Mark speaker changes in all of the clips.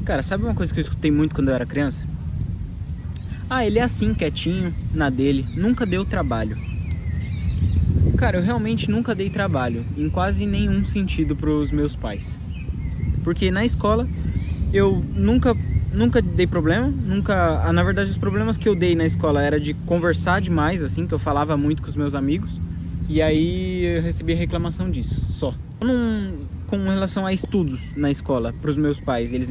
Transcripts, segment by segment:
Speaker 1: Cara, sabe uma coisa que eu escutei muito quando eu era criança? Ah, ele é assim, quietinho, na dele, nunca deu trabalho. Cara, eu realmente nunca dei trabalho, em quase nenhum sentido pros meus pais. Porque na escola, eu nunca dei problema, nunca... Na verdade, os problemas que eu dei na escola era de conversar demais, assim, que eu falava muito com os meus amigos. E aí eu recebi reclamação disso, só. Com relação a estudos na escola, pros meus pais, eles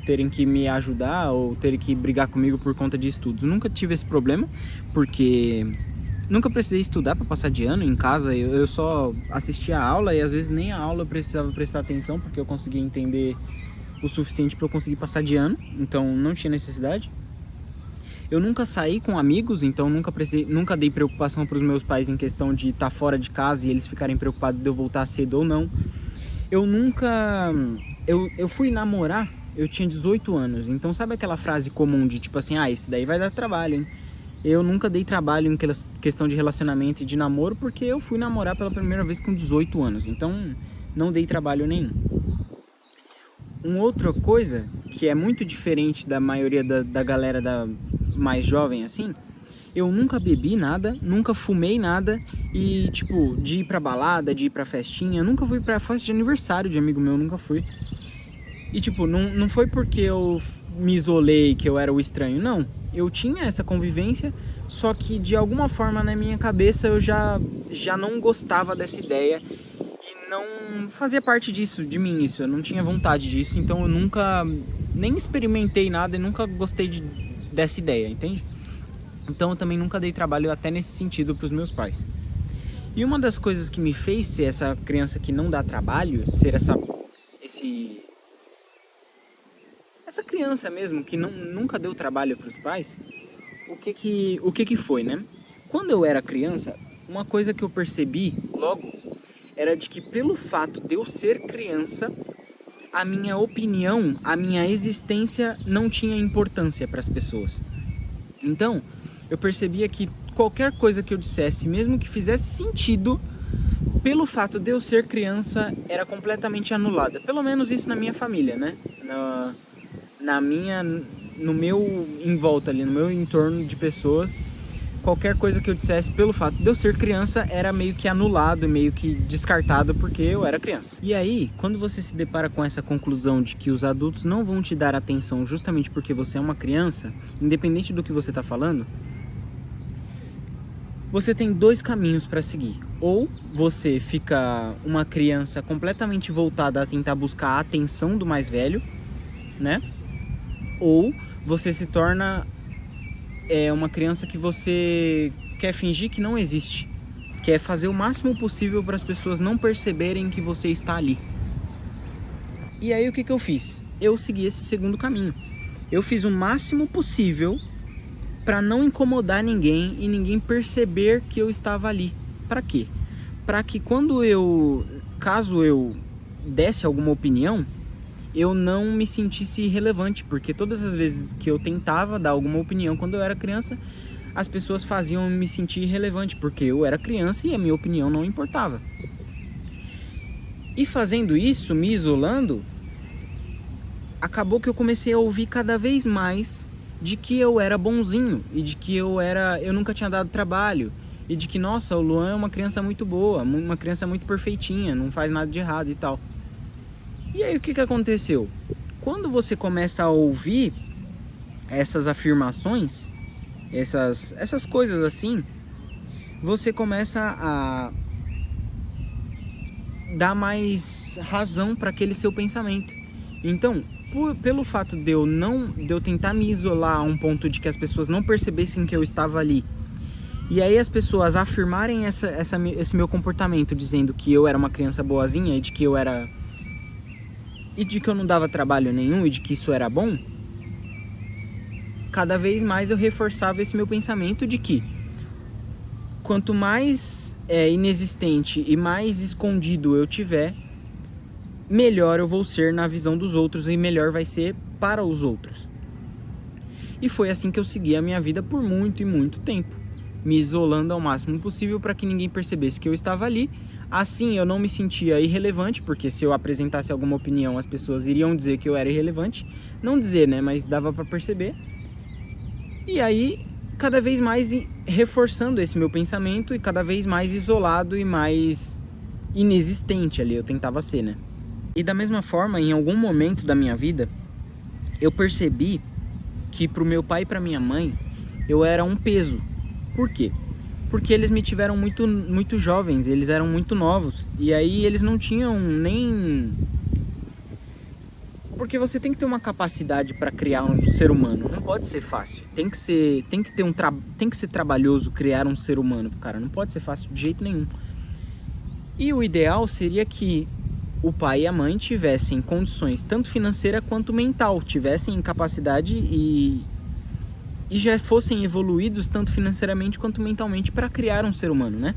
Speaker 1: terem que me ajudar ou terem que brigar comigo por conta de estudos. Nunca tive esse problema, porque nunca precisei estudar para passar de ano. Em casa eu só assistia a aula e às vezes nem a aula eu precisava prestar atenção, porque eu conseguia entender o suficiente para eu conseguir passar de ano, então não tinha necessidade. Eu nunca saí com amigos, então nunca dei preocupação para os meus pais em questão de estar fora de casa e eles ficarem preocupados de eu voltar cedo ou não. Eu fui namorar, eu tinha 18 anos, então sabe aquela frase comum de tipo assim, ah, esse daí vai dar trabalho, hein? Eu nunca dei trabalho em questão de relacionamento e de namoro, porque eu fui namorar pela primeira vez com 18 anos, então não dei trabalho nenhum. Uma outra coisa que é muito diferente da maioria da galera mais jovem assim, eu nunca bebi nada, nunca fumei nada e, tipo, de ir pra balada, de ir pra festinha, nunca fui pra festa de aniversário de amigo meu, nunca fui. E, tipo, não foi porque eu me isolei que eu era o estranho, não. Eu tinha essa convivência, só que de alguma forma na minha cabeça eu já não gostava dessa ideia e não fazia parte disso, de mim isso. Eu não tinha vontade disso, então eu nunca nem experimentei nada e nunca gostei dessa ideia, entende? Então eu também nunca dei trabalho até nesse sentido para os meus pais. E uma das coisas que me fez ser essa criança que não dá trabalho, ser essa criança mesmo que nunca deu trabalho para os pais, o que foi, né? Quando eu era criança, uma coisa que eu percebi logo era de que pelo fato de eu ser criança, a minha opinião, a minha existência não tinha importância para as pessoas. Então, eu percebia que qualquer coisa que eu dissesse, mesmo que fizesse sentido, pelo fato de eu ser criança, era completamente anulada. Pelo menos isso na minha família, né? No meu em volta ali, no meu entorno de pessoas, qualquer coisa que eu dissesse, pelo fato de eu ser criança, era meio que anulado, meio que descartado, porque eu era criança. E aí, quando você se depara com essa conclusão de que os adultos não vão te dar atenção justamente porque você é uma criança, independente do que você está falando, você tem dois caminhos para seguir. Ou você fica uma criança completamente voltada a tentar buscar a atenção do mais velho, né? Ou você se torna uma criança que você quer fingir que não existe, quer fazer o máximo possível para as pessoas não perceberem que você está ali. E aí o que eu fiz? Eu segui esse segundo caminho. Eu fiz o máximo possível para não incomodar ninguém e ninguém perceber que eu estava ali. Para quê? Para que caso eu desse alguma opinião, eu não me sentisse irrelevante, porque todas as vezes que eu tentava dar alguma opinião quando eu era criança, as pessoas faziam me sentir irrelevante, porque eu era criança e a minha opinião não importava. E fazendo isso, me isolando, acabou que eu comecei a ouvir cada vez mais de que eu era bonzinho e de que eu nunca tinha dado trabalho e de que, nossa, o Luan é uma criança muito boa, uma criança muito perfeitinha, não faz nada de errado e tal. E aí o que aconteceu? Quando você começa a ouvir essas afirmações, essas coisas assim, você começa a dar mais razão para aquele seu pensamento. Então, pelo fato de eu tentar me isolar a um ponto de que as pessoas não percebessem que eu estava ali, e aí as pessoas afirmarem esse meu comportamento, dizendo que eu era uma criança boazinha e de que eu não dava trabalho nenhum e de que isso era bom, cada vez mais eu reforçava esse meu pensamento de que quanto mais inexistente e mais escondido eu tiver, melhor eu vou ser na visão dos outros e melhor vai ser para os outros. E foi assim que eu segui a minha vida por muito e muito tempo, me isolando ao máximo possível para que ninguém percebesse que eu estava ali, Assim eu não me sentia irrelevante, porque se eu apresentasse alguma opinião as pessoas iriam dizer que eu era irrelevante. Não dizer, né, mas dava pra perceber. E aí, cada vez mais reforçando esse meu pensamento e cada vez mais isolado e mais inexistente ali eu tentava ser, né. E da mesma forma, em algum momento da minha vida, eu percebi que pro meu pai e pra minha mãe eu era um peso. Por quê? Porque eles me tiveram muito jovens, eles eram muito novos. E aí eles não tinham nem... Porque você tem que ter uma capacidade para criar um ser humano. Não pode ser fácil. Tem que ser trabalhoso criar um ser humano, cara. Não pode ser fácil de jeito nenhum. E o ideal seria que o pai e a mãe tivessem condições, tanto financeira quanto mental, tivessem capacidade e já fossem evoluídos tanto financeiramente quanto mentalmente para criar um ser humano, né?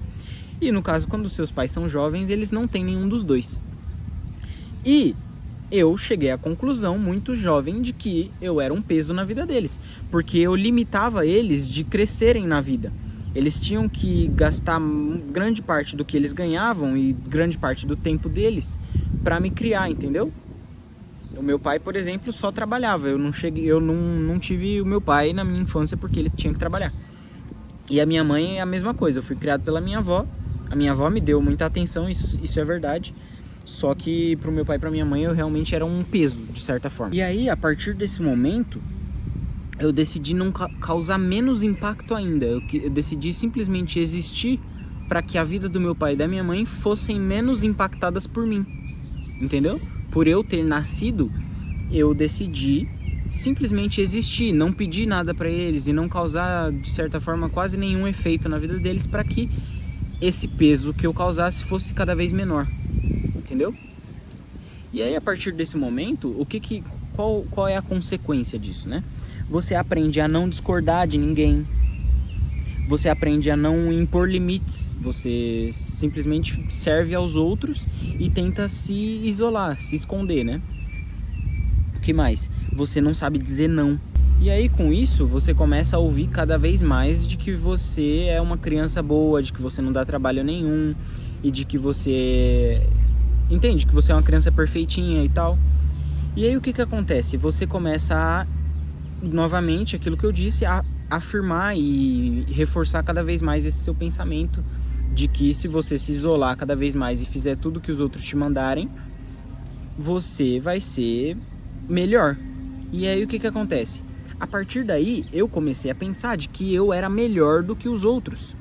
Speaker 1: E no caso, quando seus pais são jovens, eles não têm nenhum dos dois. E eu cheguei à conclusão, muito jovem, de que eu era um peso na vida deles, porque eu limitava eles de crescerem na vida. Eles tinham que gastar grande parte do que eles ganhavam e grande parte do tempo deles para me criar, entendeu? O meu pai, por exemplo, só trabalhava. Eu não tive o meu pai na minha infância porque ele tinha que trabalhar. E a minha mãe é a mesma coisa. Eu fui criado pela minha avó. A minha avó me deu muita atenção, isso é verdade. Só que pro meu pai e pra minha mãe eu realmente era um peso, de certa forma. E aí, a partir desse momento, eu decidi não causar menos impacto ainda. Eu decidi simplesmente existir para que a vida do meu pai e da minha mãe fossem menos impactadas por mim. Entendeu? Por eu ter nascido, eu decidi simplesmente existir, não pedir nada para eles e não causar, de certa forma, quase nenhum efeito na vida deles para que esse peso que eu causasse fosse cada vez menor. Entendeu? E aí, a partir desse momento, qual é a consequência disso, né? Você aprende a não discordar de ninguém. Você aprende a não impor limites. Você simplesmente serve aos outros e tenta se isolar, se esconder, né? O que mais? Você não sabe dizer não. E aí, com isso, você começa a ouvir cada vez mais de que você é uma criança boa, de que você não dá trabalho nenhum e de que você... Entende? Que você é uma criança perfeitinha e tal. E aí, o que acontece? Você começa a, novamente, aquilo que eu disse, a afirmar e reforçar cada vez mais esse seu pensamento de que se você se isolar cada vez mais e fizer tudo que os outros te mandarem, você vai ser melhor. E aí o que acontece? A partir daí eu comecei a pensar de que eu era melhor do que os outros.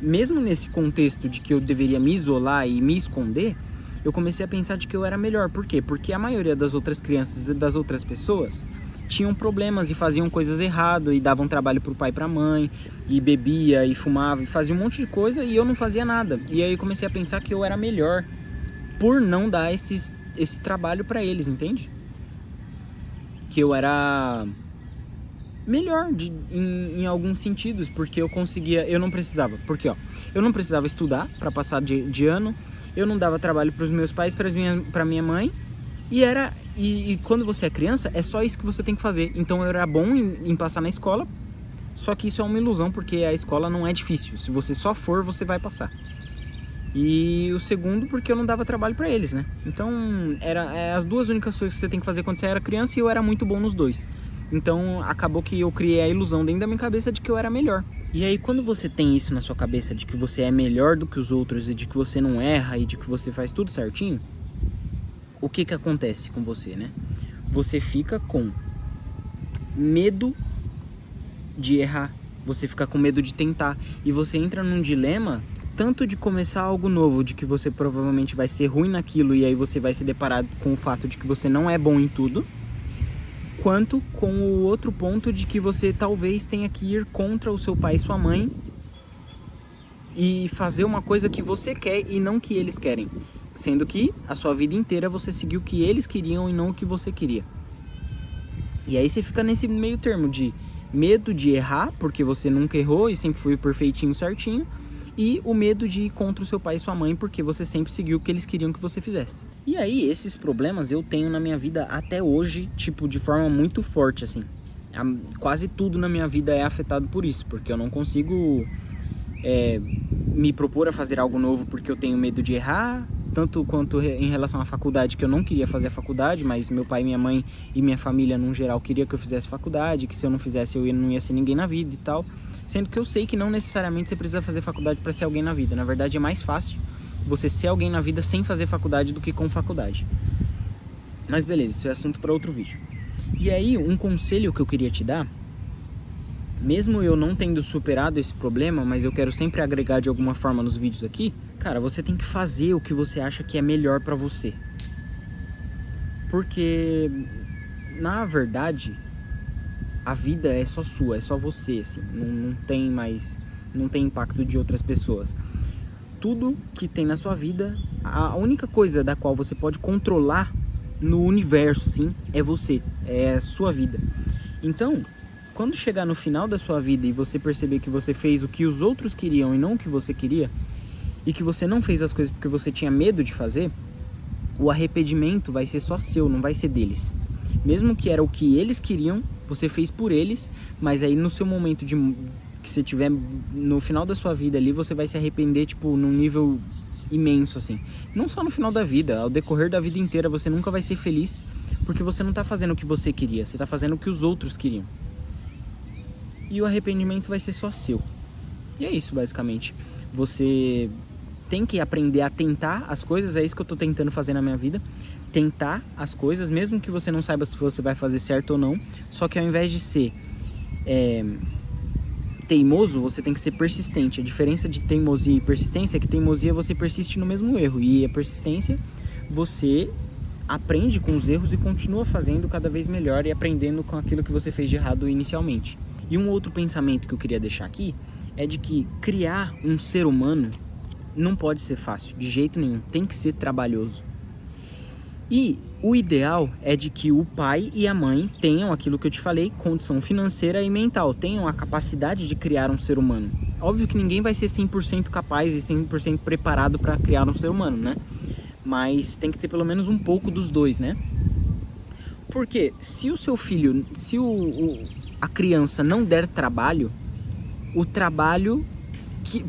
Speaker 1: Mesmo nesse contexto de que eu deveria me isolar e me esconder, eu comecei a pensar de que eu era melhor. Por quê? Porque a maioria das outras crianças e das outras pessoas tinham problemas e faziam coisas erradas e davam trabalho pro pai e pra mãe e bebia e fumava e fazia um monte de coisa e eu não fazia nada. E aí eu comecei a pensar que eu era melhor por não dar esse trabalho pra eles, entende? Que eu era melhor em alguns sentidos, porque eu não precisava, porque ó, eu não precisava estudar pra passar de ano, eu não dava trabalho pros meus pais, pra minha mãe. E quando você é criança, é só isso que você tem que fazer. Então eu era bom em passar na escola, só que isso é uma ilusão, porque a escola não é difícil. Se você só for, você vai passar. E o segundo, porque eu não dava trabalho pra eles, né? Então, as duas únicas coisas que você tem que fazer quando você era criança, e eu era muito bom nos dois. Então, acabou que eu criei a ilusão dentro da minha cabeça de que eu era melhor. E aí, quando você tem isso na sua cabeça, de que você é melhor do que os outros, e de que você não erra, e de que você faz tudo certinho, o que acontece com você, né? Você fica com medo de errar, você fica com medo de tentar, e você entra num dilema tanto de começar algo novo, de que você provavelmente vai ser ruim naquilo e aí você vai se deparar com o fato de que você não é bom em tudo, quanto com o outro ponto de que você talvez tenha que ir contra o seu pai e sua mãe e fazer uma coisa que você quer e não que eles querem. Sendo que a sua vida inteira você seguiu o que eles queriam e não o que você queria. E aí você fica nesse meio termo de medo de errar, porque você nunca errou e sempre foi perfeitinho, certinho. E o medo de ir contra o seu pai e sua mãe, porque você sempre seguiu o que eles queriam que você fizesse. E aí esses problemas eu tenho na minha vida até hoje, tipo, de forma muito forte, assim. Quase tudo na minha vida é afetado por isso, porque eu não consigo me propor a fazer algo novo porque eu tenho medo de errar, tanto quanto em relação à faculdade, que eu não queria fazer a faculdade, mas meu pai, minha mãe e minha família, no geral, queria que eu fizesse faculdade, que se eu não fizesse eu não ia ser ninguém na vida e tal. Sendo que eu sei que não necessariamente você precisa fazer faculdade para ser alguém na vida. Na verdade, é mais fácil você ser alguém na vida sem fazer faculdade do que com faculdade. Mas beleza, isso é assunto para outro vídeo. E aí, um conselho que eu queria te dar, mesmo eu não tendo superado esse problema, mas eu quero sempre agregar de alguma forma nos vídeos aqui, cara, você tem que fazer o que você acha que é melhor pra você. Porque, na verdade, a vida é só sua, é só você, assim, não tem impacto de outras pessoas. Tudo que tem na sua vida, a única coisa da qual você pode controlar no universo, assim, é você, é a sua vida. Então, quando chegar no final da sua vida e você perceber que você fez o que os outros queriam e não o que você queria, e que você não fez as coisas porque você tinha medo de fazer, o arrependimento vai ser só seu, não vai ser deles. Mesmo que era o que eles queriam, você fez por eles, mas aí no seu momento que você tiver no final da sua vida ali, você vai se arrepender, tipo, num nível imenso, assim. Não só no final da vida, ao decorrer da vida inteira você nunca vai ser feliz, porque você não tá fazendo o que você queria, você tá fazendo o que os outros queriam. E o arrependimento vai ser só seu. E é isso, basicamente. Você tem que aprender a tentar as coisas, é isso que eu tô tentando fazer na minha vida. Tentar as coisas, mesmo que você não saiba se você vai fazer certo ou não. Só que ao invés de ser teimoso, você tem que ser persistente. A diferença de teimosia e persistência é que teimosia você persiste no mesmo erro. E a persistência, você aprende com os erros e continua fazendo cada vez melhor e aprendendo com aquilo que você fez de errado inicialmente. E um outro pensamento que eu queria deixar aqui é de que criar um ser humano não pode ser fácil, de jeito nenhum, tem que ser trabalhoso. E o ideal é de que o pai e a mãe tenham aquilo que eu te falei, condição financeira e mental, tenham a capacidade de criar um ser humano. Óbvio que ninguém vai ser 100% capaz e 100% preparado para criar um ser humano, né? Mas tem que ter pelo menos um pouco dos dois, né? Porque se o seu filho, se a criança não der trabalho,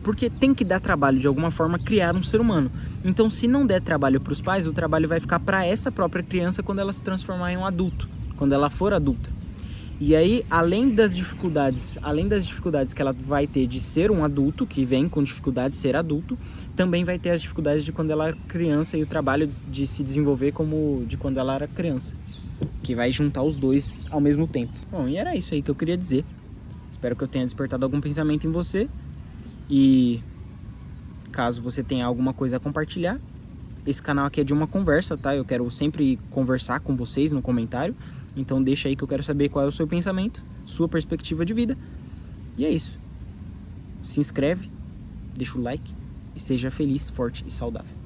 Speaker 1: porque tem que dar trabalho de alguma forma criar um ser humano. Então, se não der trabalho para os pais, o trabalho vai ficar para essa própria criança quando ela se transformar em um adulto, quando ela for adulta. E aí, além das dificuldades que ela vai ter de ser um adulto, que vem com dificuldade de ser adulto, também vai ter as dificuldades de quando ela era criança e o trabalho de se desenvolver como de quando ela era criança, que vai juntar os dois ao mesmo tempo. Bom, e era isso aí que eu queria dizer. Espero que eu tenha despertado algum pensamento em você. E caso você tenha alguma coisa a compartilhar, esse canal aqui é de uma conversa, tá? Eu quero sempre conversar com vocês no comentário. Então deixa aí que eu quero saber qual é o seu pensamento, sua perspectiva de vida. E é isso. Se inscreve, deixa o like e seja feliz, forte e saudável.